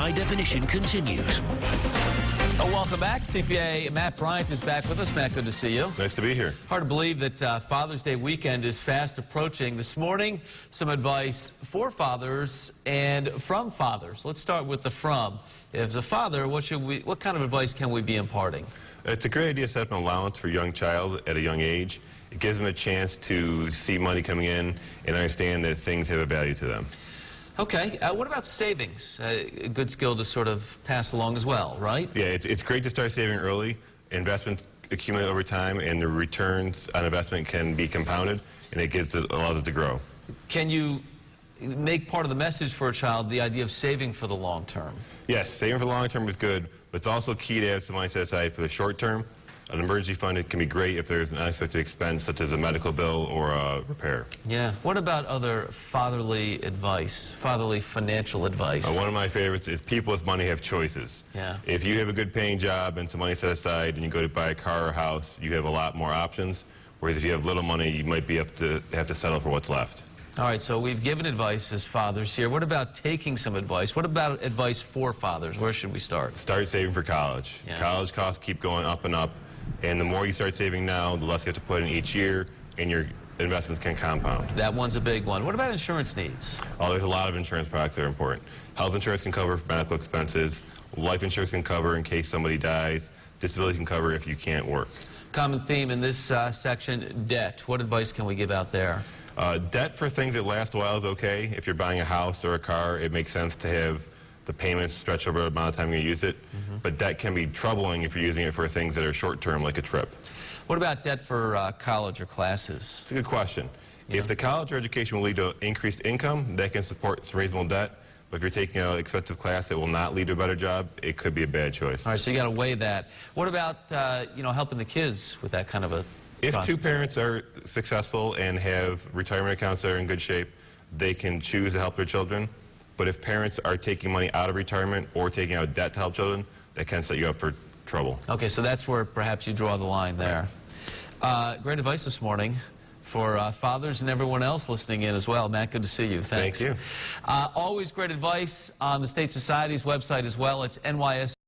High Definition continues. Welcome back. CPA Matt Bryant is back with us. Matt, good to see you. Nice to be here. Hard to believe that Father's Day weekend is fast approaching. This morning, some advice for fathers and from fathers. Let's start with the from. As a father, what kind of advice can we be imparting? It's a great idea to set up an allowance for a young child at a young age. It gives them a chance to see money coming in and understand that things have a value to them. Okay. What about savings? A good skill to sort of pass along as well, right? Yeah, it's great to start saving early. Investments accumulate over time, and the returns on investment can be compounded, and allows it to grow. Can you make part of the message for a child the idea of saving for the long term? Yes, saving for the long term is good, but it's also key to have some money set aside for the short term. An emergency fund, it can be great if there's an unexpected expense such as a medical bill or a repair. Yeah. What about other fatherly advice, fatherly financial advice? One of my favorites is people with money have choices. Yeah. If you have a good paying job and some money set aside and you go to buy a car or house, you have a lot more options. Whereas if you have little money, you might be have to settle for what's left. All right, so we've given advice as fathers here. What about taking some advice? What about advice for fathers? Where should we start? Start saving for college. Yeah. College costs keep going up and up. And the more you start saving now, the less you have to put in each year, and your investments can compound. That one's a big one. What about insurance needs? Oh, there's a lot of insurance products that are important. Health insurance can cover medical expenses. Life insurance can cover in case somebody dies. Disability can cover if you can't work. Common theme in this section, debt. What advice can we give out there? Debt for things that last a while is okay. If you're buying a house or a car, it makes sense to have the payments stretch over the amount of time you use it. But debt can be troubling if you're using it for things that are short-term, like a trip. What about debt for college or classes? It's a good question. Yeah. If the college or education will lead to increased income, that can support some reasonable debt. But if you're taking an expensive class that will not lead to a better job, it could be a bad choice. All right, so you got to weigh that. What about, helping the kids with that kind of a process? If two parents are successful and have retirement accounts that are in good shape, they can choose to help their children. But if parents are taking money out of retirement or taking out debt to help children, that can set you up for trouble. Okay, so that's where perhaps you draw the line there. Great advice this morning for fathers and everyone else listening in as well. Matt, good to see you. Thanks. Thank you. Always great advice on the State Society's website as well. It's NYS.